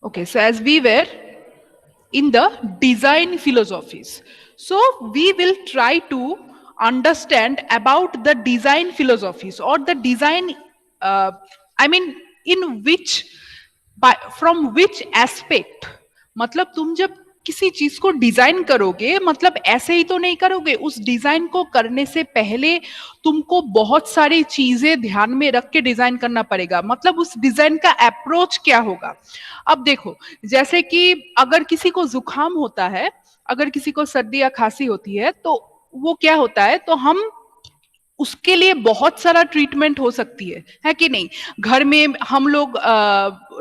Okay, so as we were in the design philosophies, so we will try to understand about the design philosophies or the design, I mean, in which, from which aspect. मतलब तुम जब किसी चीज को design करोगे, मतलब ऐसे ही तो नहीं करोगे, उस डिजाइन को करने से पहले तुमको बहुत सारी चीजें ध्यान में रख के डिजाइन करना पड़ेगा। मतलब उस डिजाइन का अप्रोच क्या होगा। अब देखो, जैसे कि अगर किसी को जुकाम होता है, अगर किसी को सर्दी या खांसी होती है, तो वो क्या होता है, तो हम उसके लिए बहुत सारा ट्रीटमेंट हो सकती है कि नहीं। घर में हम लोग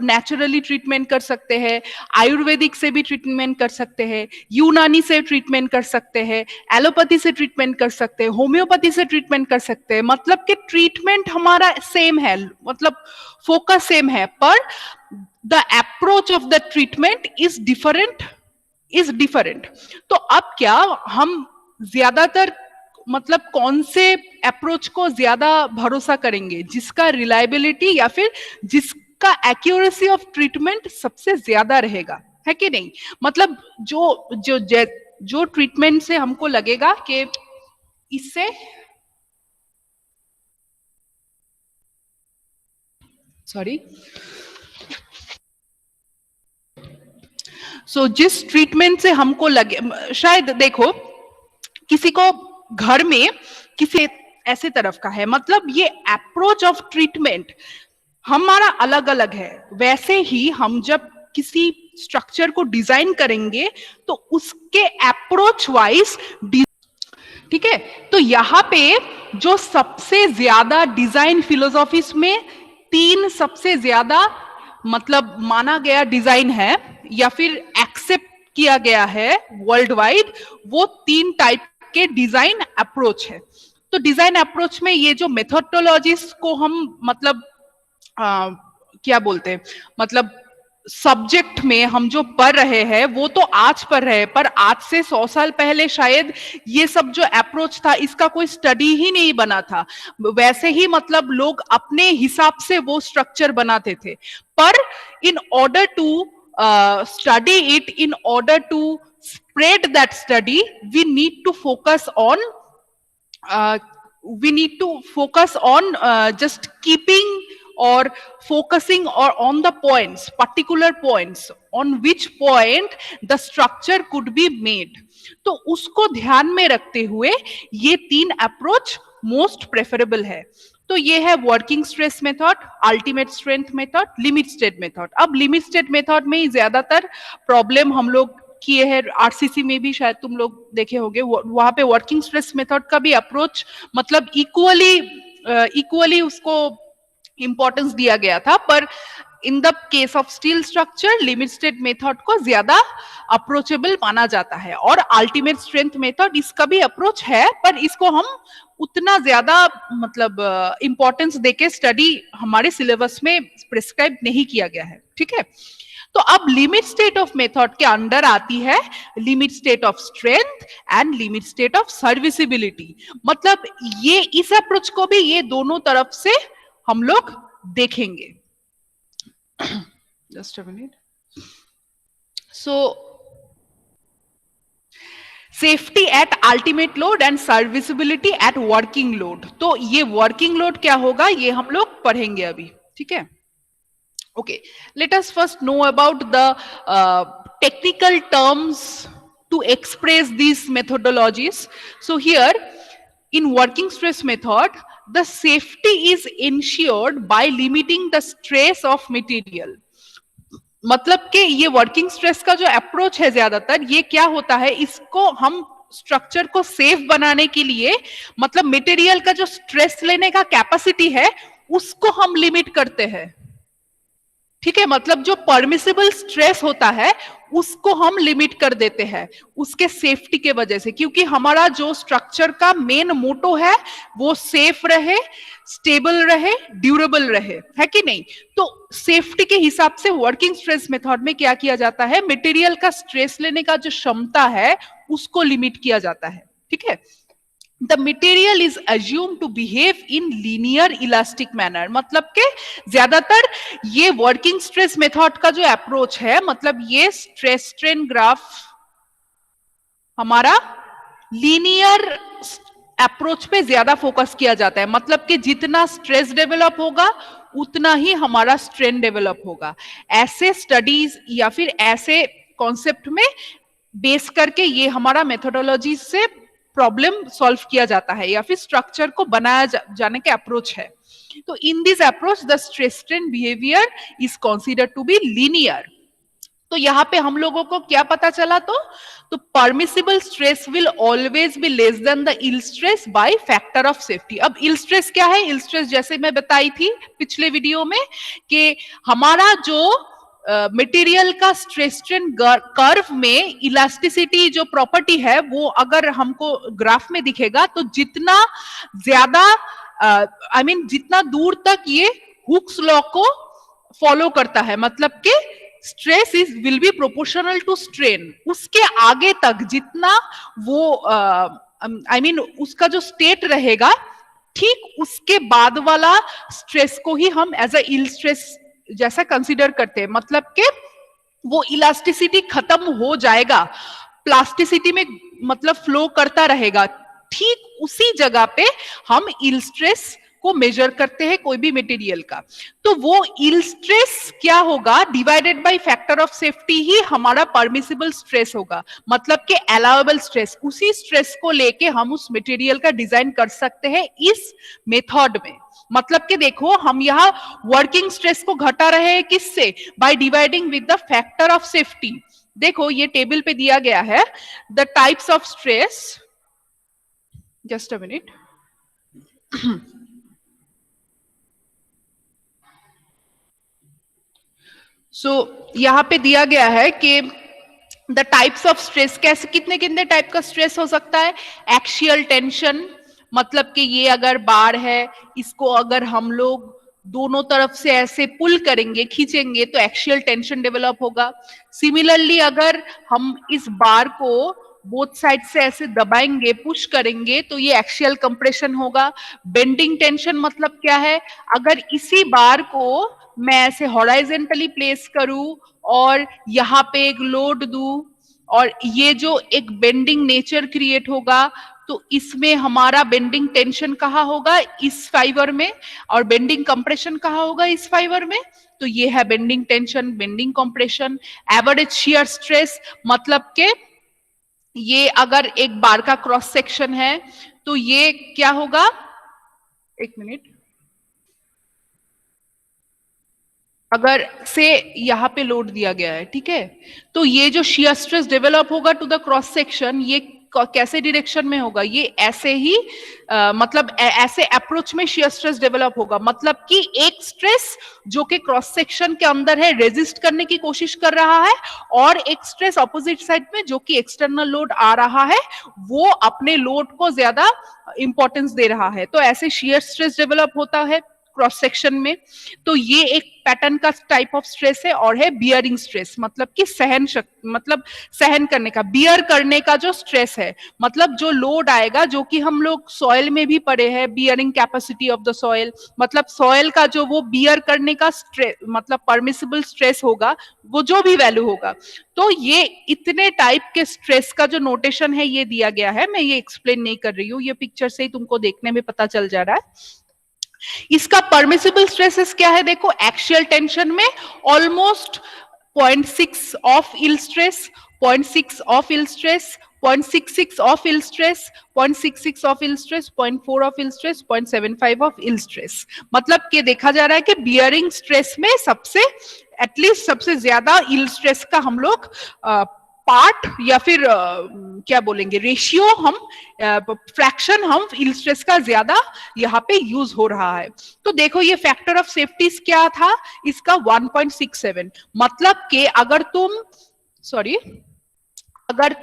नेचुरली ट्रीटमेंट कर सकते हैं, आयुर्वेदिक से भी ट्रीटमेंट कर सकते हैं, यूनानी से ट्रीटमेंट कर सकते हैं, एलोपैथी से ट्रीटमेंट कर सकते हैं, होम्योपैथी से ट्रीटमेंट कर सकते हैं। मतलब कि ट्रीटमेंट हमारा सेम है, मतलब फोकस सेम है, पर the approach of the treatment is different. तो अब क्या हम ज्यादातर मतलब कौन से अप्रोच को ज्यादा भरोसा करेंगे, जिसका रिलायबिलिटी या फिर जिसका एक्यूरेसी ऑफ ट्रीटमेंट सबसे ज्यादा रहेगा, है कि नहीं। मतलब जो जो जो ट्रीटमेंट से हमको लगेगा कि इससे जिस ट्रीटमेंट से हमको लगे, शायद देखो किसी को घर में किसी ऐसे तरफ का है, मतलब ये अप्रोच ऑफ ट्रीटमेंट हमारा अलग अलग है। वैसे ही हम जब किसी स्ट्रक्चर को डिजाइन करेंगे तो उसके अप्रोच वाइज, ठीक है। तो यहाँ पे जो सबसे ज्यादा डिजाइन फिलोसॉफीज में तीन सबसे ज्यादा मतलब माना गया डिजाइन है या फिर एक्सेप्ट किया गया है वर्ल्ड वाइड, वो तीन टाइप के डिजाइन अप्रोच है। तो डिजाइन अप्रोच में ये जो मेथोडोलॉजीज को हम मतलब क्या बोलते हैं, मतलब सब्जेक्ट में हम जो पढ़ रहे हैं वो तो आज पढ़ रहे हैं, पर आज से 100 साल पहले शायद ये सब जो अप्रोच था इसका कोई स्टडी ही नहीं बना था। वैसे ही मतलब लोग अपने हिसाब से वो स्ट्रक्चर बनाते थे, पर in order to study it, in order to spread that study, we need to focus on just keeping or focusing or on the points, particular points on which point the structure could be made. तो उसको ध्यान में रखते हुए ये तीन approach most preferable है। तो ये है working stress method, ultimate strength method, limit state method. अब लिमिट स्टेट मेथड में ही ज्यादातर प्रॉब्लम हम लोग किए हैं, आरसीसी में भी शायद तुम लोग देखे होंगे, वहां पे वर्किंग स्ट्रेस मेथड का भी अप्रोच मतलब इक्वली उसको इंपॉर्टेंस दिया गया था, पर in the case of steel structure limit state method को ज्यादा अप्रोचेबल माना जाता है। और अल्टीमेट स्ट्रेंथ मेथड इसका भी अप्रोच है, पर इसको हम उतना ज्यादा मतलब इंपॉर्टेंस देके स्टडी हमारे सिलेबस में प्रिस्क्राइब नहीं किया गया है, ठीक है। तो अब लिमिट स्टेट ऑफ मेथड के अंडर आती है limit state of strength and limit state of serviceability. मतलब ये इस अप्रोच को भी ये दोनों तरफ से हम लोग देखेंगे। Just a minute. So safety at ultimate load and serviceability at working load. तो ये वर्किंग लोड क्या होगा ये हम लोग पढ़ेंगे अभी, ठीक है। Okay, let us first know about the technical terms to express these methodologies. So here in working stress method, the safety is ensured by limiting the stress of material. मतलब कि ये वर्किंग स्ट्रेस का जो approach है ज्यादातर ये क्या होता है, इसको हम स्ट्रक्चर को सेफ बनाने के लिए मतलब मटेरियल का जो स्ट्रेस लेने का कैपेसिटी है उसको हम लिमिट करते हैं, ठीक है। मतलब जो परमिसिबल स्ट्रेस होता है उसको हम लिमिट कर देते हैं उसके सेफ्टी के वजह से, क्योंकि हमारा जो स्ट्रक्चर का मेन मोटो है वो सेफ रहे, स्टेबल रहे, ड्यूरेबल रहे, है कि नहीं। तो सेफ्टी के हिसाब से वर्किंग स्ट्रेस मेथड में क्या किया जाता है, मटेरियल का स्ट्रेस लेने का जो क्षमता है उसको लिमिट किया जाता है, ठीक है। the material is assumed to behave in linear elastic manner. मतलब के ज्यादातर ये वर्किंग स्ट्रेस मेथड का जो अप्रोच है, मतलब ये स्ट्रेस स्ट्रेन ग्राफ हमारा लीनियर अप्रोच पे ज्यादा फोकस किया जाता है। मतलब कि जितना स्ट्रेस डेवलप होगा उतना ही हमारा स्ट्रेन डेवलप होगा। ऐसे स्टडीज या फिर ऐसे कॉन्सेप्ट में बेस करके ये हमारा मेथोडोलॉजी से प्रॉब्लम सॉल्व किया जाता है या फिर स्ट्रक्चर को बनाया जाने के अप्रोच है। तो in this approach the stress strain behaviour is considered to be linear. तो यहाँ पे हम लोगों को क्या पता चला? तो permissible stress will always be less than the yield stress by factor of safety. अब इल स्ट्रेस क्या है? इल स्ट्रेस जैसे मैं बताई थी पिछले वीडियो में कि हमारा जो मटेरियल का स्ट्रेस स्ट्रेन कर्व में इलास्टिसिटी जो प्रॉपर्टी है वो अगर हमको ग्राफ में दिखेगा तो जितना ज्यादा जितना दूर तक ये हुक्स लॉ को फॉलो करता है, मतलब कि stress is will be proportional to strain, उसके आगे तक जितना वो उसका जो स्टेट रहेगा ठीक उसके बाद वाला स्ट्रेस को ही हम एज अ इल स्ट्रेस जैसा कंसीडर करते हैं। मतलब कि वो इलास्टिसिटी खत्म हो जाएगा, प्लास्टिसिटी में मतलब फ्लो करता रहेगा, ठीक उसी जगह पे हम इल स्ट्रेस को मेजर करते हैं कोई भी मटेरियल का। तो वो इल स्ट्रेस क्या होगा? Divided by factor of safety ही हमारा परमिसिबल स्ट्रेस होगा, मतलब कि अलाउएबल स्ट्रेस। उसी स्ट्रेस को लेके हम उस मटेरियल का डिजाइन कर सकते हैं इस मेथड में। मतलब कि देखो हम यहाँ वर्किंग स्ट्रेस को घटा रहे हैं किससे? By dividing with the factor of safety. देखो ये टेबल पे दिया गया है the types of stress, just a minute. यहाँ पे दिया गया है कि द टाइप्स ऑफ स्ट्रेस, कैसे कितने कितने टाइप का स्ट्रेस हो सकता है। एक्सियल टेंशन, मतलब कि ये अगर बार है इसको अगर हम लोग दोनों तरफ से ऐसे पुल करेंगे, खींचेंगे तो एक्सियल टेंशन डेवलप होगा। सिमिलरली अगर हम इस बार को बोथ साइड से ऐसे दबाएंगे, पुश करेंगे तो ये एक्सियल कंप्रेशन होगा। बेंडिंग टेंशन मतलब क्या है? अगर इसी बार को मैं ऐसे हॉराइजेंटली प्लेस करूं और यहाँ पे एक लोड दूं और ये जो एक बेंडिंग नेचर क्रिएट होगा, तो इसमें हमारा बेंडिंग टेंशन कहाँ होगा? इस फाइबर में, और बेंडिंग कंप्रेशन कहाँ होगा? इस फाइबर में। तो ये है bending tension, bending compression. Average shear stress मतलब के ये अगर एक बार का क्रॉस सेक्शन है तो ये क्या होगा? एक मिनट, अगर से यहाँ पे लोड दिया गया है, ठीक है, तो ये जो शियर स्ट्रेस डेवलप होगा टू द क्रॉस सेक्शन, ये कैसे डायरेक्शन में होगा? ये ऐसे ही मतलब ऐसे अप्रोच में शियर स्ट्रेस डेवलप होगा। मतलब कि एक स्ट्रेस जो कि क्रॉस सेक्शन के अंदर है रेजिस्ट करने की कोशिश कर रहा है, और एक स्ट्रेस ऑपोजिट साइड में जो कि एक्सटर्नल लोड आ रहा है वो अपने लोड को ज्यादा इंपॉर्टेंस दे रहा है। तो ऐसे शियर स्ट्रेस डेवलप होता है क्रॉस सेक्शन में। तो ये एक पैटर्न का टाइप ऑफ स्ट्रेस है। और है बियरिंग स्ट्रेस, मतलब कि सहन शक्ति, मतलब सहन करने का, बियर करने का जो स्ट्रेस है, मतलब जो लोड आएगा, जो कि हम लोग सॉइल में भी पढ़े हैं, bearing capacity of the soil, मतलब सॉइल का जो वो बियर करने का स्ट्रेस, मतलब परमिसिबल स्ट्रेस होगा, वो जो भी वैल्यू होगा। तो ये इतने टाइप के स्ट्रेस का जो नोटेशन है ये दिया गया है। मैं ये एक्सप्लेन नहीं कर रही हूँ, ये पिक्चर से ही तुमको देखने में पता चल जा रहा है। इसका परमिसिबल स्ट्रेसेस क्या है? देखो एक्सियल टेंशन में almost 0.6 of yield stress, 0.6 of yield stress, 0.66 of yield stress, 0.66 of yield stress, 0.4 of yield stress, 0.75 of yield stress. मतलब कि देखा जा रहा है कि बियरिंग स्ट्रेस में सबसे एटलीस्ट सबसे ज्यादा इल स्ट्रेस का हम लोग पार्ट या फिर क्या बोलेंगे रेशियो, हम फ्रैक्शन हम इल स्ट्रेस का ज्यादा यहाँ पे यूज हो रहा है। तो देखो ये फैक्टर ऑफ सेफ्टी क्या था इसका? 1.67। मतलब कि अगर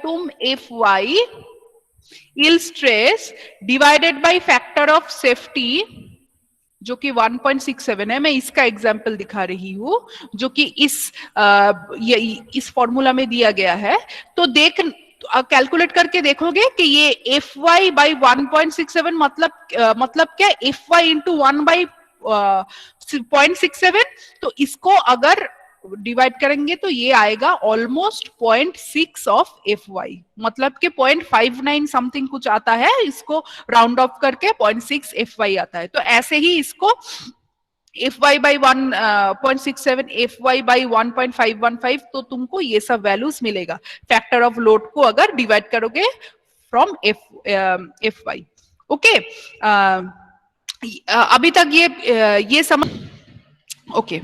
तुम Fy yield stress divided by factor of safety जो कि 1.67 है, मैं इसका एग्जाम्पल दिखा रही हूं जो कि इस फॉर्मूला में दिया गया है। तो तो कैलकुलेट करके देखोगे कि ये एफ वाई बाई 1.67 मतलब क्या, एफ वाई इंटू 1/0.67, तो इसको अगर डिवाइड करेंगे तो ये आएगा ऑलमोस्ट 0.6 ऑफ एफ वाई, मतलब कि 0.59 समथिंग कुछ आता है, इसको राउंड ऑफ करके 0.6 एफ वाई आता है। तो ऐसे ही इसको F Y by 1.67, F Y by 1.515, तो तुमको ये सब वैल्यूज मिलेगा फैक्टर ऑफ लोड को अगर डिवाइड करोगे फ्रॉम एफ वाई। ओके, अभी तक ये समझ, okay.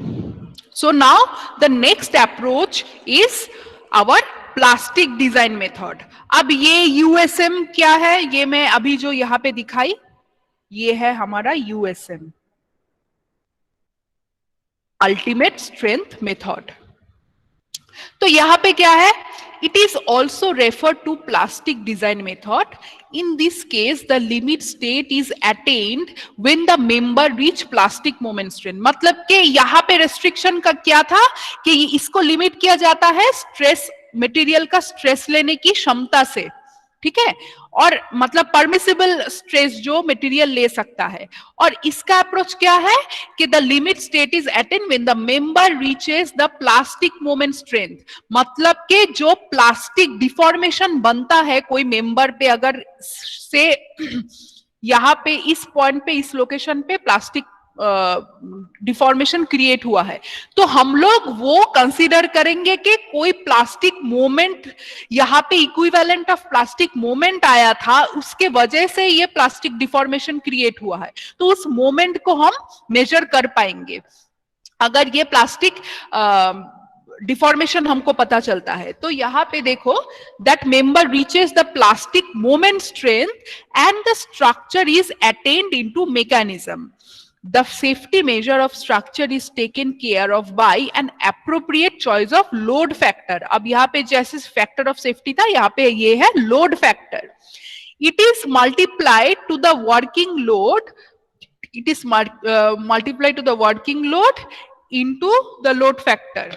So now the next approach is our plastic design method. अब ये USM क्या है, ये मैं अभी जो यहाँ पे दिखाई, ये है हमारा USM, अल्टीमेट स्ट्रेंथ मेथड। तो यहाँ पे क्या है, it is also referred to plastic design method. In this case, the limit state is attained when the member reach plastic moment strength. मतलब कि यहाँ पे restriction का क्या था कि इसको लिमिट किया जाता है स्ट्रेस, मटेरियल का स्ट्रेस लेने की क्षमता से, ठीक है, और मतलब परमिसिबल स्ट्रेस जो मटेरियल ले सकता है। और इसका अप्रोच क्या है कि the limit state is attain when the member reaches the plastic moment strength, मतलब कि जो प्लास्टिक डिफॉर्मेशन बनता है कोई मेंबर पे, अगर से यहाँ पे इस पॉइंट पे, इस लोकेशन पे प्लास्टिक डिफॉर्मेशन क्रिएट हुआ है, तो हम लोग वो कंसीडर करेंगे कि कोई प्लास्टिक मोमेंट यहाँ पे इक्विवेलेंट ऑफ प्लास्टिक मोमेंट आया था, उसके वजह से ये प्लास्टिक डिफॉर्मेशन क्रिएट हुआ है, तो उस मोमेंट को हम मेजर कर पाएंगे अगर ये प्लास्टिक डिफॉर्मेशन हमको पता चलता है। तो यहाँ पे देखो, that member reaches the plastic moment strength and the structure is attend into mechanism. The safety measure of structure is taken care of by an appropriate choice of load factor. अब यहाँ पे जैसे factor of safety था, यहाँ पे ये है load factor. It is multiplied to the working load. It is multiplied to the working load into the load factor,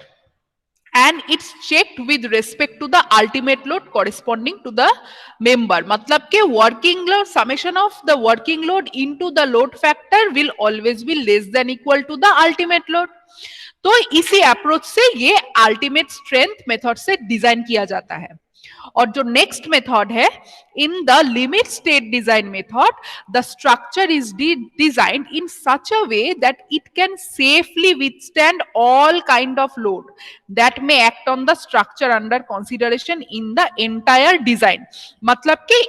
and it's checked with respect to the ultimate load corresponding to the member. मतलब के working load, summation of the working load into the load factor will always be less than equal to the ultimate load. तो इसी approach से ये ultimate strength method से design किया जाता है। और जो नेक्स्ट मेथड है, in the limit state design method, the structure is designed in such a way that it can safely withstand all kind of load that may act on the structure under consideration in the entire design. मतलब कि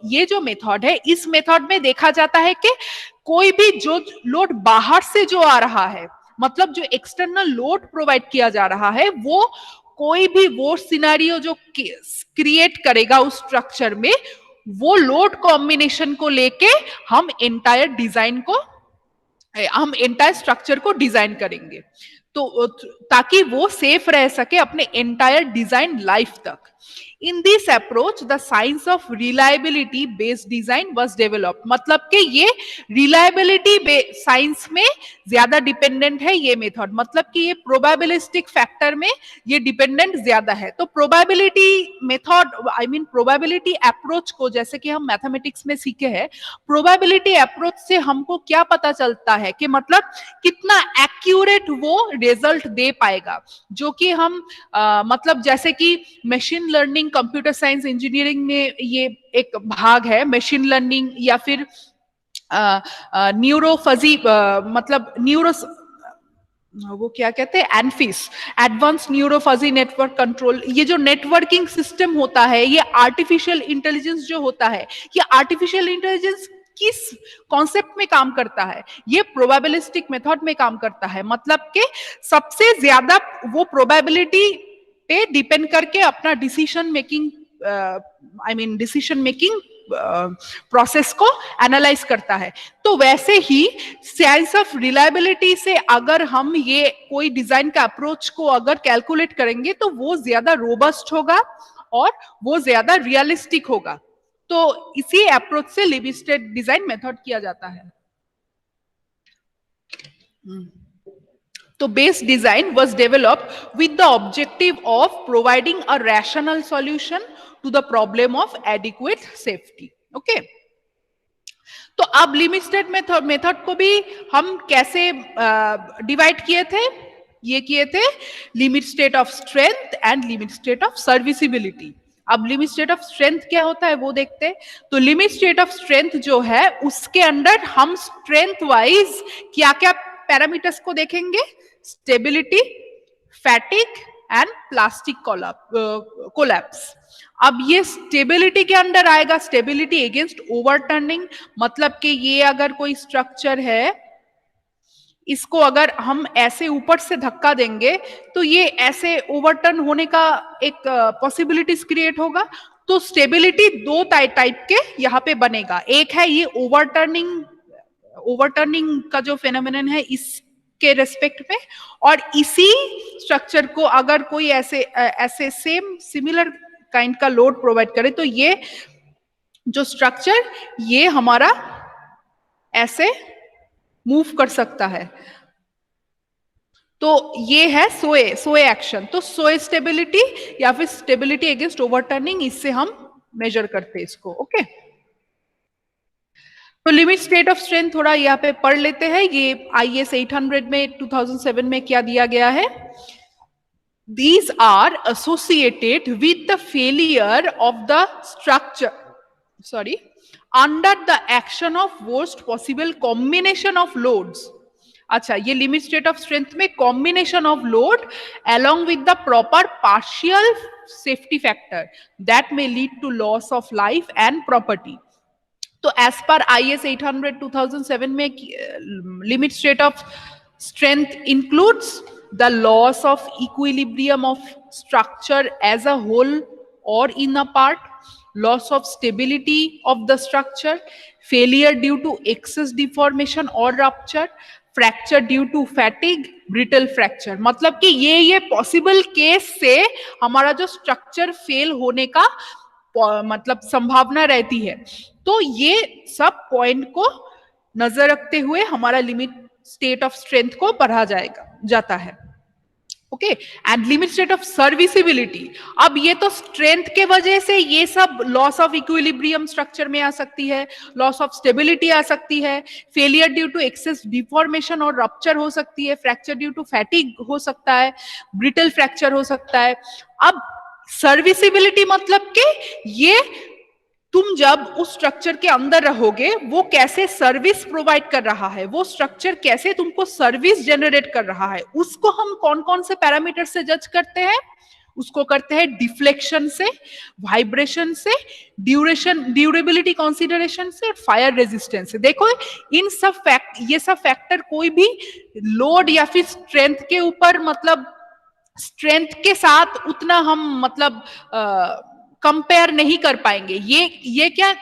ये जो method है, इस method में देखा जाता है कि कोई भी जो लोड बाहर से जो आ रहा है, मतलब जो एक्सटर्नल लोड प्रोवाइड किया जा रहा है, वो कोई भी वो सिनेरियो जो क्रिएट करेगा उस स्ट्रक्चर में, वो लोड कॉम्बिनेशन को लेके हम एंटायर स्ट्रक्चर को डिजाइन करेंगे, तो ताकि वो सेफ रह सके अपने एंटायर डिजाइन लाइफ तक। In this approach, the science of reliability based design was developed. मतलब कि ये reliability साइंस में ज्यादा डिपेंडेंट है ये मेथड, मतलब कि ये प्रोबेबिलिस्टिक फैक्टर में ये डिपेंडेंट ज्यादा है। तो probability method, I mean probability approach को, जैसे कि हम मैथमेटिक्स में सीखे हैं, प्रोबेबिलिटी अप्रोच से हमको क्या पता चलता है कि मतलब कितना एक्यूरेट वो रिजल्ट दे पाएगा, जो कि हम मतलब जैसे कि machine learning, computer science engineering में ये एक भाग है, मशीन लर्निंग या फिर न्यूरोफजी, मतलब वो क्या कहते हैं, एनफिस, एडवांस न्यूरोफजी नेटवर्क कंट्रोल। ये जो नेटवर्किंग सिस्टम होता है, ये आर्टिफिशियल इंटेलिजेंस जो होता है, ये आर्टिफिशियल इंटेलिजेंस किस कॉन्सेप्ट में काम करता है, ये प्रोबेबिलिस्टिक मेथड में काम करता है। मतलब कि सबसे ज्यादा वो प्रोबेबिलिटी पे डिपेंड करके अपना decision making, I mean decision making process को एनालाइज करता है। तो वैसे ही साइंस ऑफ रिलायबिलिटी से अगर हम ये कोई डिजाइन का अप्रोच को अगर कैलकुलेट करेंगे, तो वो ज्यादा रोबस्ट होगा और वो ज्यादा रियलिस्टिक होगा। तो इसी अप्रोच से लिमिट स्टेट डिजाइन मेथड किया जाता है। तो base design was developed with the objective of providing a rational solution to the problem of adequate safety. Okay. तो अब लिमिट स्टेट मेथड को भी हम कैसे डिवाइड किए थे? ये किए थे limit state of strength and limit state of serviceability. अब लिमिट स्टेट ऑफ स्ट्रेंथ क्या होता है वो देखते हैं. तो लिमिट स्टेट ऑफ स्ट्रेंथ जो है उसके अंडर हम स्ट्रेंथ वाइज क्या क्या पैरामीटर्स को देखेंगे? Stability, fatigue and plastic collapse. अब ये स्टेबिलिटी के अंडर आएगा, स्टेबिलिटी अगेंस्ट ओवरटर्निंग. मतलब कि ये अगर कोई स्ट्रक्चर है, इसको अगर हम ऐसे ऊपर से धक्का देंगे तो ये ऐसे ओवरटर्न होने का एक पॉसिबिलिटीज क्रिएट होगा. तो स्टेबिलिटी दो टाइप के यहाँ पे बनेगा. एक है ये ओवरटर्निंग का जो फेनोमेनन है इसके रेस्पेक्ट में, और इसी स्ट्रक्चर को अगर कोई ऐसे सेम सिमिलर काइंड का लोड प्रोवाइड करे तो ये जो स्ट्रक्चर ये हमारा ऐसे मूव कर सकता है. तो ये है सोए एक्शन. तो सोए स्टेबिलिटी या फिर स्टेबिलिटी अगेंस्ट ओवरटर्निंग, इससे हम मेजर करते हैं इसको. ओके. तो लिमिट स्टेट ऑफ स्ट्रेंथ थोड़ा यहाँ पे पढ़ लेते हैं. ये IS 800 में 2007 में क्या दिया गया है? These are associated with the failure of the structure, under the action of worst possible combination of loads. अच्छा, ये लिमिट स्टेट ऑफ स्ट्रेंथ में combination of load along with the proper partial safety factor that may lead to loss of life and property. तो as per IS 800 2007 में limit state of strength includes the loss of equilibrium of structure as a whole or in a part, loss of stability of the structure, failure due to excess deformation or rupture, fracture due to fatigue, brittle fracture. मतलब कि ये possible case से हमारा जो structure fail होने का मतलब संभावना रहती है. तो ये सब पॉइंट को नजर रखते हुए हमारा लिमिट स्टेट ऑफ स्ट्रेंथ को बढ़ा जाता है. Okay. And limit state of serviceability, अब ये तो स्ट्रेंथ के वजह से ये सब लॉस ऑफ इक्विलिब्रियम स्ट्रक्चर में आ सकती है, लॉस ऑफ स्टेबिलिटी आ सकती है, failure due to excess deformation और रप्चर हो सकती है, फ्रैक्चर ड्यू टू फैटिग हो सकता है, ब्रिटल फ्रैक्चर हो सकता है. अब सर्विसिबिलिटी मतलब कि ये तुम जब उस स्ट्रक्चर के अंदर रहोगे वो कैसे सर्विस प्रोवाइड कर रहा है, वो स्ट्रक्चर कैसे तुमको सर्विस जनरेट कर रहा है, उसको हम कौन कौन से पैरामीटर से जज करते हैं? उसको करते हैं डिफ्लेक्शन से, वाइब्रेशन से, ड्यूरेबिलिटी कंसीडरेशन से, फायर रेजिस्टेंस से. देखो इन सब ये सब फैक्टर कोई भी लोड या फिर स्ट्रेंथ के ऊपर, मतलब स्ट्रेंथ के साथ उतना हम मतलब कंपेयर नहीं कर पाएंगे. ये क्या,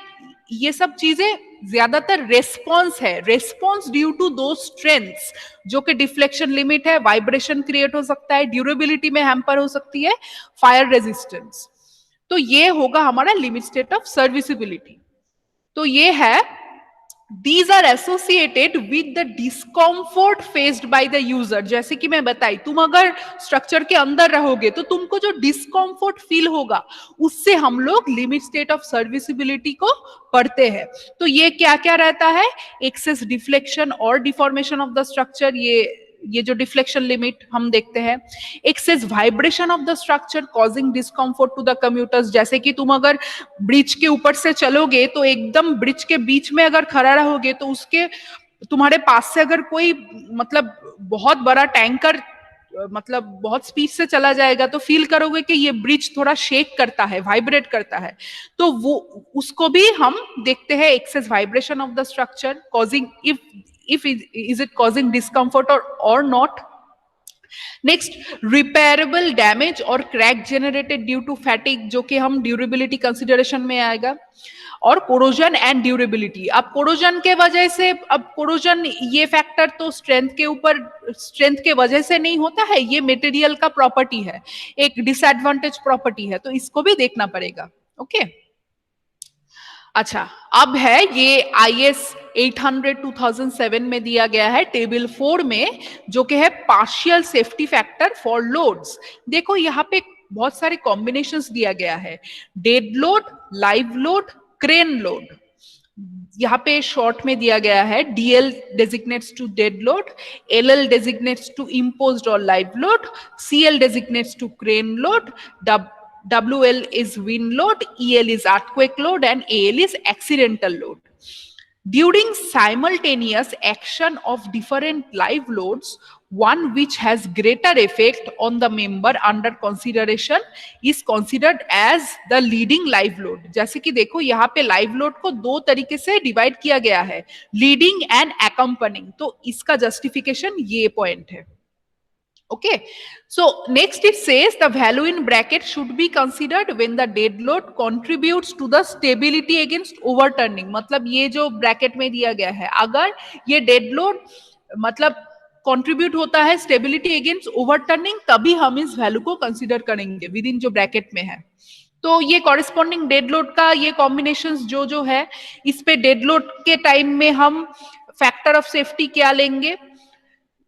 ये सब चीजें ज्यादातर रेस्पॉन्स है, रेस्पॉन्स ड्यू टू दो स्ट्रेंथ्स, जो कि डिफ्लेक्शन लिमिट है, वाइब्रेशन क्रिएट हो सकता है, ड्यूरेबिलिटी में हैम्पर हो सकती है, फायर रेजिस्टेंस. तो ये होगा हमारा लिमिट स्टेट ऑफ सर्विसिबिलिटी. तो ये है These are associated with the discomfort faced by the user. जैसे कि मैं बताई, तुम अगर स्ट्रक्चर के अंदर रहोगे तो तुमको जो डिस्कम्फर्ट फील होगा उससे हम लोग लिमिट स्टेट ऑफ सर्विसिबिलिटी को पढ़ते हैं. तो ये क्या क्या रहता है? एक्सेस डिफ्लेक्शन और डिफॉर्मेशन ऑफ द स्ट्रक्चर, ये जो डिफ्लेक्शन लिमिट हम देखते हैं. Excess vibration of the structure causing discomfort to the commuters. जैसे कि तुम अगर ब्रिज के ऊपर से चलोगे तो एकदम ब्रिज के बीच में अगर खड़ा रहोगे तो उसके तुम्हारे पास से अगर कोई मतलब बहुत बड़ा टैंकर मतलब बहुत स्पीड से चला जाएगा तो फील करोगे कि ये ब्रिज थोड़ा शेक करता है, वाइब्रेट करता है. तो वो उसको भी हम देखते हैं, excess vibration of the structure causing if is it causing discomfort or not. Next, repairable damage और crack generated due to fatigue, जो कि हम ड्यूरेबिलिटी कंसिडरेशन में आएगा. और कोरोजन एंड ड्यूरेबिलिटी. अब कोरोजन के वजह से, अब कोरोजन ये फैक्टर तो स्ट्रेंथ के ऊपर, स्ट्रेंथ के वजह से नहीं होता है, ये मटेरियल का प्रॉपर्टी है, एक डिसएडवांटेज प्रॉपर्टी है, तो इसको भी देखना पड़ेगा. ओके. अच्छा, अब है ये IS 800 2007 में दिया गया है टेबल 4 में, जो कि है partial safety factor for loads. देखो यहाँ पे बहुत सारे कॉम्बिनेशंस दिया गया है, dead load, live load, crane load. यहाँ पे शॉर्ट में दिया गया है DL designates to dead load, LL designates to imposed or live load, CL designates to crane load, WL is wind load, EL is earthquake load, and AL is accidental load. During simultaneous action of different live loads, one which has greater effect on the member under consideration is considered as the leading live load. जैसे कि देखो यहाँ पे live load को दो तरीके से divide किया गया है, leading and accompanying, तो इसका जस्टिफिकेशन ये पॉइंट है। Okay, so next it says the value in bracket should be considered when the dead load contributes to the stability against overturning। मतलब ये जो ब्रैकेट में दिया गया है, अगर ये डेड लोड मतलब कंट्रीब्यूट होता है स्टेबिलिटी अगेंस्ट ओवरटर्निंग, तभी हम इस वैल्यू को कंसीडर करेंगे विद इन जो ब्रैकेट में है। तो ये कॉरेस्पॉन्डिंग डेड लोड का ये कॉम्बिनेशंस जो है, इस पे डेड लोड के टाइम में हम फैक्टर ऑफ सेफ्टी क्या लेंगे,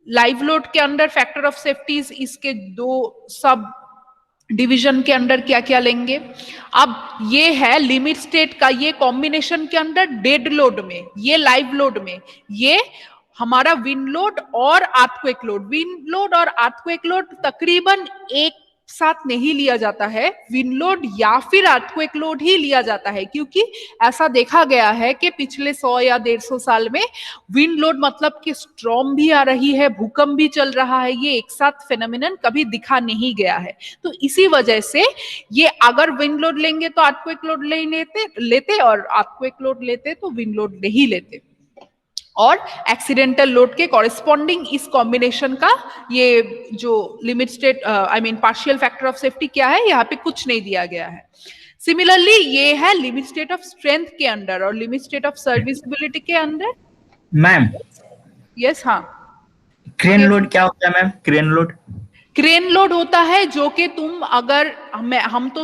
लाइव लोड के अंडर फैक्टर ऑफ सेफ्टी इसके दो सब डिवीजन के अंडर क्या क्या लेंगे। अब ये है लिमिट स्टेट का ये कॉम्बिनेशन के अंदर डेड लोड में, ये लाइव लोड में, ये हमारा विंड लोड और अर्थक्वेक लोड। विंड लोड और अर्थक्वेक लोड तकरीबन एक साथ नहीं लिया जाता है, विंड लोड या फिर अर्थक्वेक लोड ही लिया जाता है, क्योंकि ऐसा देखा गया है कि पिछले 100 या 150 साल में विंड लोड मतलब कि स्ट्रॉम भी आ रही है, भूकंप भी चल रहा है, ये एक साथ फेनोमेनन कभी दिखा नहीं गया है। तो इसी वजह से ये अगर विंड लोड लेंगे तो अर्थक्वेक लोड नहीं लेते और अर्थक्वेक लोड लेते तो विंड लोड नहीं लेते। और एक्सीडेंटल लोड के कॉरेस्पॉन्डिंग इस कॉम्बिनेशन का ये जो limit state I mean partial factor of safety क्या है, यहाँ पे कुछ नहीं दिया गया है। सिमिलरली ये है लिमिट स्टेट ऑफ स्ट्रेंथ के अंदर और लिमिट स्टेट ऑफ सर्विसिबिलिटी के अंदर। मैम यस, हाँ, क्रेन लोड क्या होता है ma'am? Crane load, crane load होता है जो कि तुम अगर हम तो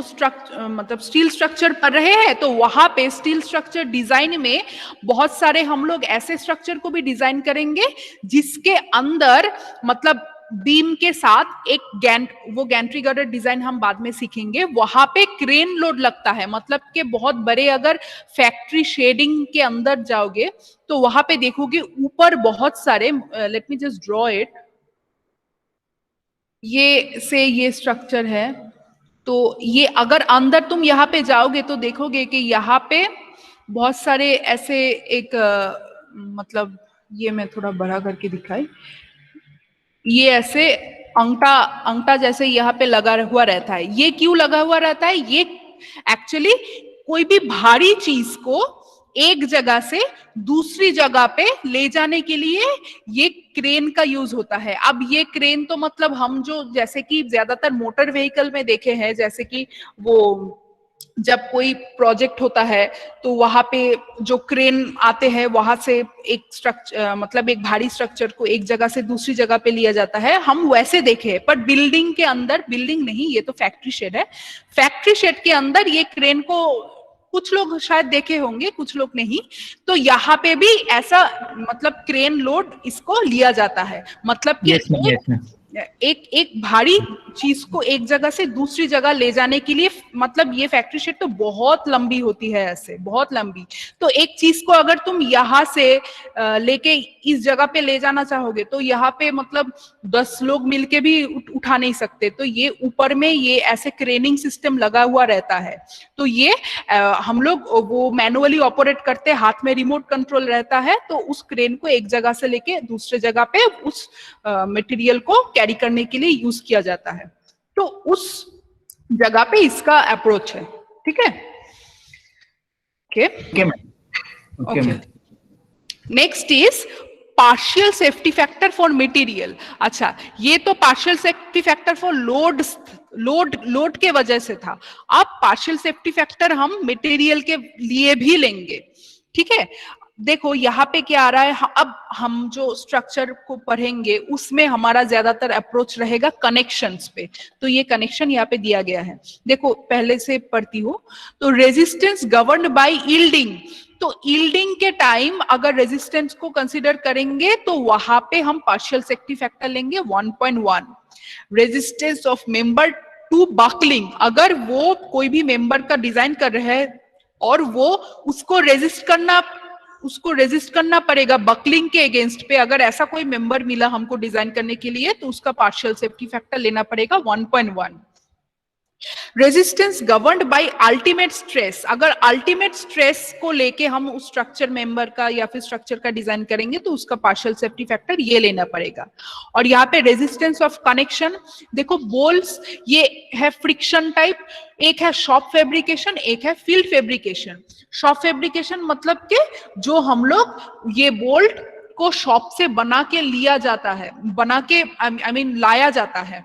मतलब स्टील स्ट्रक्चर पढ़ रहे हैं, तो वहां पे स्टील स्ट्रक्चर डिजाइन में बहुत सारे हम लोग ऐसे स्ट्रक्चर को भी डिजाइन करेंगे जिसके अंदर मतलब बीम के साथ एक गैंट्री गर्डर डिजाइन हम बाद में सीखेंगे, वहां पे क्रेन लोड लगता है। मतलब कि बहुत बड़े अगर फैक्ट्री शेडिंग के अंदर जाओगे तो वहां पे देखोगे ऊपर बहुत सारे, let me just draw it, ये स्ट्रक्चर है, तो ये अगर अंदर तुम यहाँ पे जाओगे तो देखोगे कि यहाँ पे बहुत सारे ऐसे एक मतलब ये मैं थोड़ा बड़ा करके दिखाई, ये ऐसे अंगठा जैसे यहाँ पे लगा हुआ रहता है। ये क्यों लगा हुआ रहता है? ये एक्चुअली कोई भी भारी चीज को एक जगह से दूसरी जगह पे ले जाने के लिए ये क्रेन का यूज होता है। अब ये क्रेन तो मतलब हम जो जैसे कि ज्यादातर मोटर व्हीकल में देखे हैं, जैसे कि वो जब कोई प्रोजेक्ट होता है तो वहां पे जो क्रेन आते हैं वहां से एक स्ट्रक्चर मतलब एक भारी स्ट्रक्चर को एक जगह से दूसरी जगह पे लिया जाता है, हम वैसे देखे हैं। पर बिल्डिंग के अंदर, बिल्डिंग नहीं, ये तो फैक्ट्री शेड है, फैक्ट्री शेड के अंदर ये क्रेन को कुछ लोग शायद देखे होंगे, कुछ लोग नहीं। तो यहाँ पे भी ऐसा मतलब क्रेन लोड इसको लिया जाता है, मतलब कि एक भारी चीज को एक जगह से दूसरी जगह ले जाने के लिए, मतलब ये फैक्ट्री शेड तो बहुत लंबी होती है, ऐसे बहुत लंबी। तो एक चीज को अगर तुम यहाँ से लेके इस जगह पे ले जाना चाहोगे तो यहाँ पे मतलब 10 लोग मिलके भी उठा नहीं सकते। तो ये ऊपर में ये ऐसे क्रेनिंग सिस्टम लगा हुआ रहता है। तो ये हम लोग वो मैनुअली ऑपरेट करते, हाथ में रिमोट कंट्रोल रहता है, तो उस क्रेन को एक जगह से लेके दूसरे जगह पे उस मटेरियल को कैरी करने के लिए यूज किया जाता है। तो उस जगह पे इसका अप्रोच है, ठीक है? Okay, next is partial safety factor for material. अच्छा, ये तो partial safety factor for load के वजह से था। अब पार्शियल सेफ्टी फैक्टर हम मटेरियल के लिए भी लेंगे, ठीक है? देखो यहाँ पे क्या आ रहा है, अब हम जो स्ट्रक्चर को पढ़ेंगे उसमें हमारा ज्यादातर अप्रोच रहेगा कनेक्शंस पे। तो ये कनेक्शन यहाँ पे दिया गया है, देखो पहले से पढ़ती हूँ। तो रेजिस्टेंस गवर्न्ड बाय यील्डिंग, तो यील्डिंग के टाइम अगर रेजिस्टेंस को कंसीडर करेंगे तो वहां पे हम पार्शियल सेफ्टी फैक्टर लेंगे 1.1। Resistance of member to buckling, अगर वो कोई भी मेंबर का डिजाइन कर रहे हैं और वो उसको रेजिस्ट करना पड़ेगा बकलिंग के अगेंस्ट पे, अगर ऐसा कोई मेंबर मिला हमको डिजाइन करने के लिए तो उसका पार्शियल सेफ्टी फैक्टर लेना पड़ेगा 1.1। Resistance governed bye ultimate stress, अगर अल्टीमेट स्ट्रेस को लेके हम उस स्ट्रक्चर मेंबर का या फिर स्ट्रक्चर का डिजाइन करेंगे तो उसका पार्शियल सेफ्टी फैक्टर ये लेना पड़ेगा। और यहाँ पे रेजिस्टेंस ऑफ कनेक्शन, देखो बोल्स ये है फ्रिक्शन टाइप, एक है शॉप फैब्रिकेशन, एक है फील्ड फैब्रिकेशन। शॉप फैब्रिकेशन मतलब कि जो हम लोग ये बोल्ट को शॉप से बना के लिया जाता है, बना के आई मीन लाया जाता है,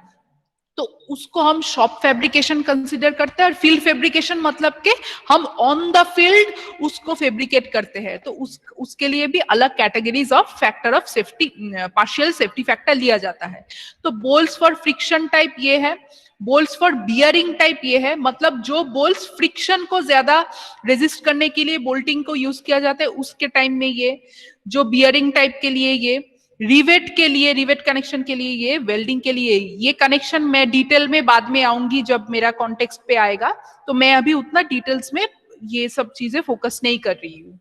तो उसको हम शॉप फैब्रिकेशन कंसीडर करते हैं। और फील्ड फैब्रिकेशन मतलब कि हम ऑन द फील्ड उसको फैब्रिकेट करते हैं, तो उसके लिए भी अलग categories of factor of safety, partial safety factor लिया जाता है। तो बोल्स फॉर फ्रिक्शन टाइप ये है, बोल्स फॉर बियरिंग टाइप ये है, मतलब जो बोल्स फ्रिक्शन को ज्यादा रेजिस्ट करने के लिए बोल्टिंग को यूज किया जाता है उसके टाइम में ये, जो बियरिंग टाइप के लिए ये, रिवेट के लिए, रिवेट कनेक्शन के लिए ये, वेल्डिंग के लिए ये कनेक्शन मैं डिटेल में बाद में आऊंगी जब मेरा कॉन्टेक्स्ट पे आएगा, तो मैं अभी उतना डिटेल्स में ये सब चीजें फोकस नहीं कर रही हूँ।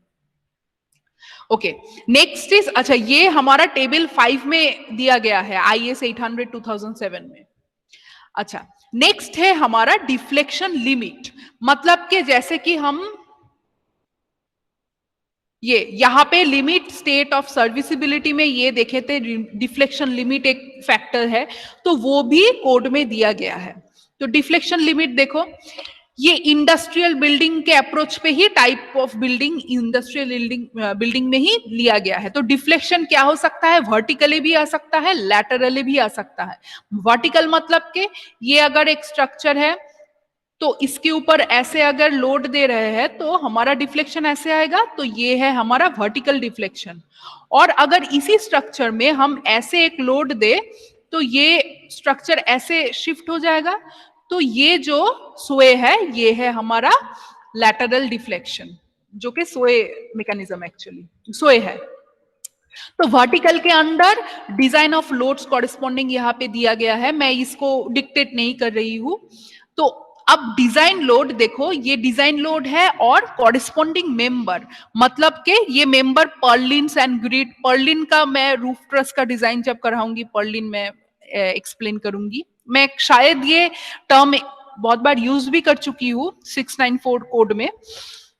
ओके, नेक्स्ट इज, अच्छा ये हमारा टेबल 5 में दिया गया है IS 800 2007 में। अच्छा, नेक्स्ट है हमारा डिफ्लेक्शन लिमिट, मतलब कि जैसे कि हम ये यहाँ पे लिमिट स्टेट ऑफ सर्विसिबिलिटी में ये देखे थे, डिफ्लेक्शन लिमिट एक फैक्टर है, तो वो भी कोड में दिया गया है। तो डिफ्लेक्शन लिमिट देखो, ये इंडस्ट्रियल बिल्डिंग के अप्रोच पे ही, type of building industrial building में ही लिया गया है। तो डिफ्लेक्शन क्या हो सकता है, वर्टिकली भी आ सकता है, लैटरली भी आ सकता है। वर्टिकल मतलब कि ये अगर एक स्ट्रक्चर है तो इसके ऊपर ऐसे अगर लोड दे रहे हैं तो हमारा डिफ्लेक्शन ऐसे आएगा, तो ये है हमारा वर्टिकल डिफ्लेक्शन। और अगर इसी स्ट्रक्चर में हम ऐसे एक लोड दे तो ये स्ट्रक्चर ऐसे शिफ्ट हो जाएगा, तो ये जो सोए है ये है हमारा लैटरल डिफ्लेक्शन, जो कि सोए मैकेनिज्म एक्चुअली सोए है। तो वर्टिकल के अंदर डिजाइन ऑफ लोड्स कॉरेस्पॉन्डिंग यहाँ पे दिया गया है, मैं इसको डिक्टेट नहीं कर रही हूं। तो अब डिजाइन लोड देखो, ये डिजाइन लोड है और कॉरेस्पॉन्डिंग मेंबर, मतलब के ये member purlins and grid, Perlin का मैं रूफ ट्रस का डिजाइन जब कराऊंगी पर्लिन में एक्सप्लेन करूंगी, मैं शायद ये टर्म बहुत बार यूज भी कर चुकी हूँ 694 कोड में।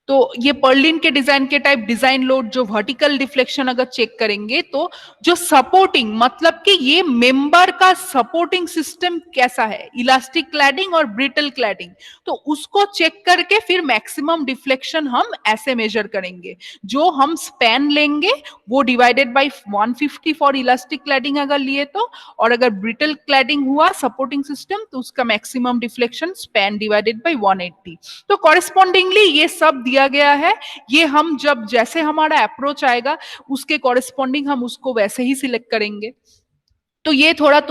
तो ये पर्लिन के डिजाइन के टाइप डिजाइन लोड, जो वर्टिकल डिफ्लेक्शन अगर चेक करेंगे तो जो सपोर्टिंग, मतलब कि ये मेंबर का सपोर्टिंग सिस्टम कैसा है, इलास्टिक क्लैडिंग और ब्रिटल क्लैडिंग, तो उसको चेक करके फिर मैक्सिमम डिफ्लेक्शन हम ऐसे मेजर करेंगे। जो हम स्पैन लेंगे वो divided by 150 for elastic cladding अगर लिए तो, और अगर ब्रिटल क्लैडिंग हुआ सपोर्टिंग सिस्टम तो उसका maximum deflection span divided by 180। तो कॉरेस्पॉन्डिंगली ये सब दिया गया है, ये हम जब जैसे हमारा अप्रोच आएगा उसके कॉरेस्पॉन्डिंग हम उसको वैसे ही सिलेक्ट करेंगे। तो ये थोड़ा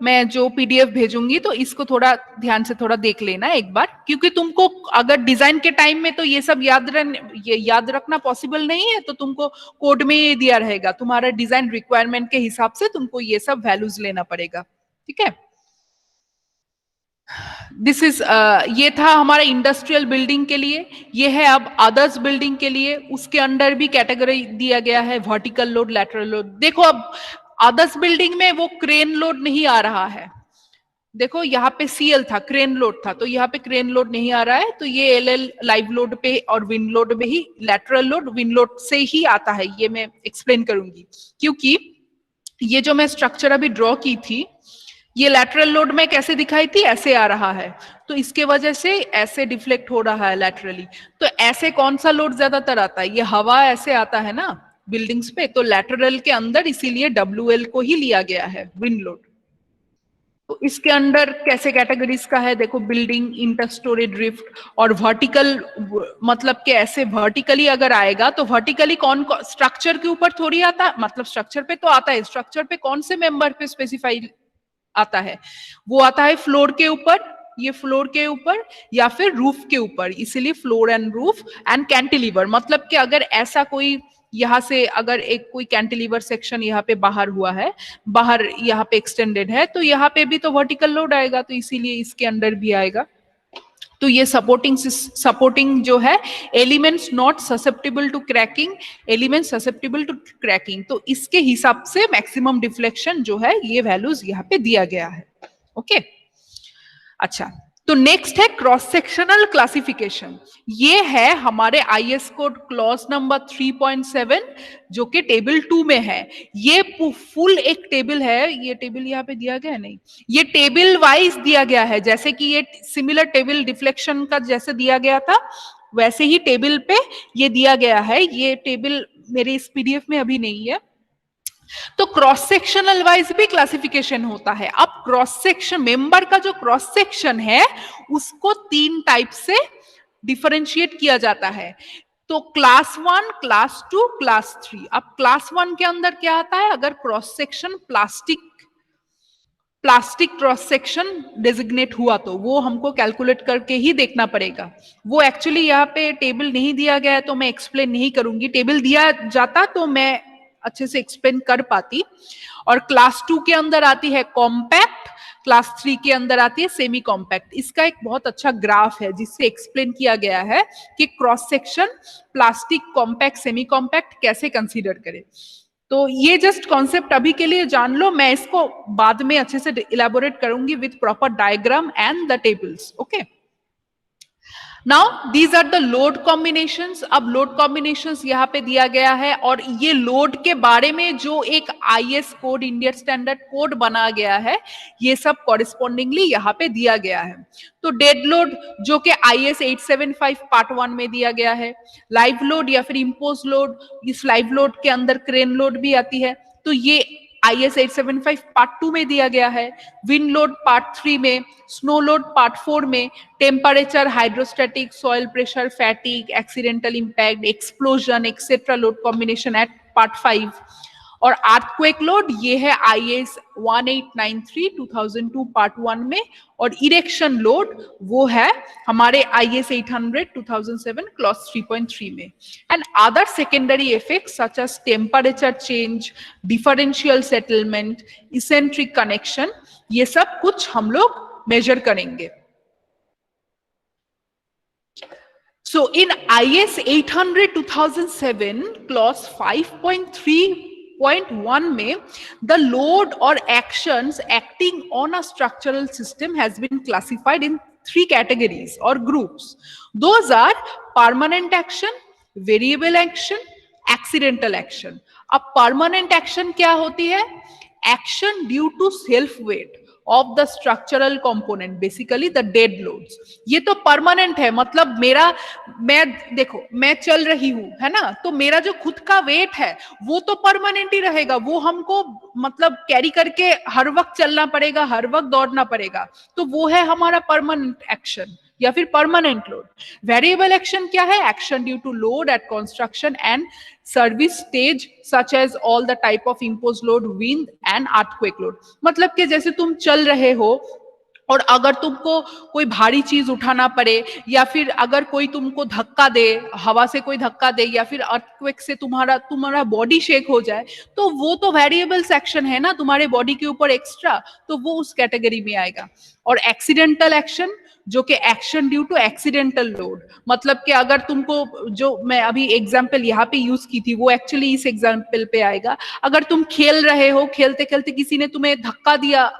मैं जो PDF भेजूंगी तो इसको थोड़ा ध्यान से थोड़ा देख लेना एक बार, क्योंकि तुमको अगर डिजाइन के टाइम में तो ये सब याद रखना पॉसिबल नहीं है, तो तुमको कोड में ये दिया रहेगा, तुम्हारा डिजाइन रिक्वायरमेंट के हिसाब से तुमको ये सब वैल्यूज लेना पड़ेगा, ठीक है। दिस इज ये था हमारा इंडस्ट्रियल बिल्डिंग के लिए, ये है अब अदर्स बिल्डिंग के लिए, उसके अंडर भी कैटेगरी दिया गया है वर्टिकल लोड, लैटरल लोड। देखो अब अदर्स बिल्डिंग में वो क्रेन लोड नहीं आ रहा है, देखो यहाँ पे CL था, क्रेन लोड था, तो यहाँ पे क्रेन लोड नहीं आ रहा है, तो ये LL लाइव लोड पे और विंड लोड में ही, लैटरल लोड विंड लोड से ही आता है, ये मैं एक्सप्लेन करूंगी। क्योंकि ये जो मैं स्ट्रक्चर अभी ड्रॉ की थी, ये लैटरल लोड में कैसे दिखाई थी, ऐसे आ रहा है, तो इसके वजह से ऐसे डिफ्लेक्ट हो रहा है लैटरली। तो ऐसे कौन सा लोड ज्यादातर आता है, ये हवा ऐसे आता है ना बिल्डिंग्स पे, तो लैटरल के अंदर इसीलिए WL को ही लिया गया है, विंड लोड। तो इसके अंदर कैसे कैटेगरीज का है देखो, बिल्डिंग, इंटर स्टोरी ड्रिफ्ट और वर्टिकल, मतलब कि ऐसे वर्टिकली अगर आएगा तो वर्टिकली कौन स्ट्रक्चर के ऊपर थोड़ी आता, मतलब स्ट्रक्चर पे तो आता है, स्ट्रक्चर पे कौन से मेंबर पे स्पेसिफाई आता है, वो आता है फ्लोर के ऊपर, ये फ्लोर के ऊपर या फिर रूफ के ऊपर, इसीलिए floor and roof and cantilever, मतलब कि अगर ऐसा कोई यहाँ से अगर एक कोई कैंटिलीवर सेक्शन यहाँ पे बाहर हुआ है, बाहर यहाँ पे एक्सटेंडेड है, तो यहाँ पे भी तो वर्टिकल लोड आएगा, तो इसीलिए इसके अंदर भी आएगा। तो ये सपोर्टिंग जो है, elements not susceptible to cracking, element susceptible to cracking, तो इसके हिसाब से मैक्सिमम डिफ्लेक्शन जो है ये वैल्यूज यहाँ पे दिया गया है। ओके, अच्छा, तो नेक्स्ट है क्रॉस सेक्शनल क्लासिफिकेशन। ये है हमारे आईएस कोड क्लॉज नंबर 3.7 जो कि टेबल 2 में है। ये फुल एक टेबल है, ये टेबल यहाँ पे दिया गया है, नहीं, ये टेबल वाइज दिया गया है, जैसे कि ये सिमिलर टेबल डिफ्लेक्शन का जैसे दिया गया था वैसे ही टेबल पे ये दिया गया है। ये टेबल मेरे इस पीडीएफ में अभी नहीं है। तो क्रॉस सेक्शनल वाइज भी क्लासिफिकेशन होता है। अब क्रॉस सेक्शन मेंबर का जो क्रॉस सेक्शन है उसको 3 टाइप से डिफरेंशिएट किया जाता है। तो क्लास 1, क्लास 2, क्लास 3। अब क्लास 1 के अंदर क्या आता है, अगर cross section plastic cross section designate हुआ तो वो हमको कैलकुलेट करके ही देखना पड़ेगा। वो एक्चुअली यहाँ पे टेबल नहीं दिया गया है तो मैं एक्सप्लेन नहीं करूंगी, टेबल दिया जाता तो मैं अच्छे से एक्सप्लेन कर पाती। और क्लास 2 के अंदर आती है कॉम्पैक्ट, क्लास 3 के अंदर आती है सेमी कॉम्पैक्ट। इसका एक बहुत अच्छा ग्राफ है जिससे एक्सप्लेन किया गया है कि cross section plastic, compact, semi compact कैसे कंसीडर करें। तो ये जस्ट कॉन्सेप्ट अभी के लिए जान लो, मैं इसको बाद में अच्छे से इलेबोरेट करूंगी with proper diagram and the tables. Okay, now these are the load combinations. अब लोड कॉम्बिनेशंस यहाँ पे दिया गया है और ये लोड के बारे में जो एक IS code, Indian standard code बना गया है, ये सब कॉरेस्पॉन्डिंगली यहाँ पे दिया गया है। तो डेड लोड जो कि आईएस 875 पार्ट 1 में दिया गया है, लाइव लोड या फिर इम्पोज लोड, इस लाइव लोड के अंदर क्रेन लोड भी आती है, तो ये आईएस 875 पार्ट 2 में दिया गया है। विंड लोड पार्ट 3 में, स्नो लोड पार्ट 4 में, temperature, hydrostatic, soil pressure, fatigue, accidental impact, explosion etcetera load combination at part 5। और अर्थक्वेक लोड ये है आईएस 1893 2002 पार्ट 1 में। और इरेक्शन लोड वो है हमारे आईएस 800 2007 क्लॉज 3.3 में। And other secondary effects such as temperature change, differential settlement, eccentric connection, ये सब कुछ हम लोग मेजर करेंगे। So in IS 800 2007 clause 5.3.1 में the load or actions acting on a structural system has been classified in 3 categories or groups. Those are permanent action, variable action, accidental action. अब permanent action क्या होती है? Action due to self weight of the structural component, basically the dead loads. ये तो permanent है, मतलब मैं देखो मैं चल रही हूं, है ना, तो मेरा जो खुद का वेट है वो तो परमानेंट ही रहेगा, वो हमको मतलब कैरी करके हर वक्त चलना पड़ेगा, हर वक्त दौड़ना पड़ेगा, तो वो है हमारा परमानेंट एक्शन या फिर परमानेंट लोड। वेरिएबल एक्शन क्या है? Action due to load at construction and service stage such as all the type of impose load, wind and earthquake load. मतलब कि जैसे तुम चल रहे हो और अगर तुमको कोई भारी चीज उठाना पड़े या फिर अगर कोई तुमको धक्का दे, हवा से कोई धक्का दे या फिर अर्थक्वेक से तुम्हारा बॉडी शेक हो जाए, तो वो तो वेरिएबल्स एक्शन है ना तुम्हारे बॉडी के ऊपर एक्स्ट्रा, तो वो उस कैटेगरी में आएगा। और एक्सीडेंटल एक्शन जो कि action due to accidental load, मतलब कि अगर तुमको, जो मैं अभी एग्जांपल यहाँ पे यूज की थी वो एक्चुअली इस एग्जांपल पे आएगा। अगर तुम खेल रहे हो, खेलते खेलते किसी ने तुम्हें धक्का दिया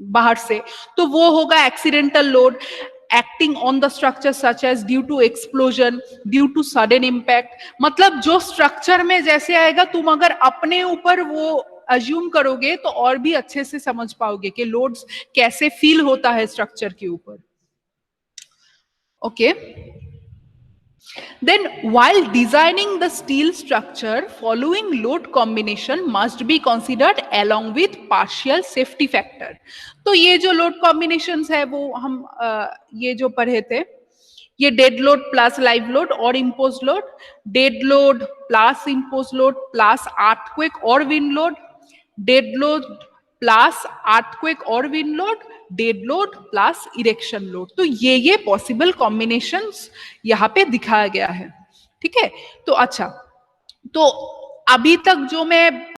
बाहर से, तो वो होगा accidental load. Acting on the structure such as due to explosion, due to sudden impact, मतलब जो स्ट्रक्चर में जैसे आएगा तुम अगर अपने ऊपर वो अज्यूम करोगे तो और भी अच्छे से समझ पाओगे कि लोड्स कैसे फील होता है स्ट्रक्चर के ऊपर। Okay, Then, while designing the steel structure, following load combination must be considered along with partial safety factor. तो ये जो load combinations है वो हम ये जो पढ़े थे, ये dead load plus live load और impose load, dead load plus impose load plus earthquake और wind load, dead load plus earthquake और wind load, dead load plus erection load. तो ये पॉसिबल कॉम्बिनेशंस यहाँ पे दिखाया गया है, ठीक है। तो अच्छा, तो अभी तक जो मैं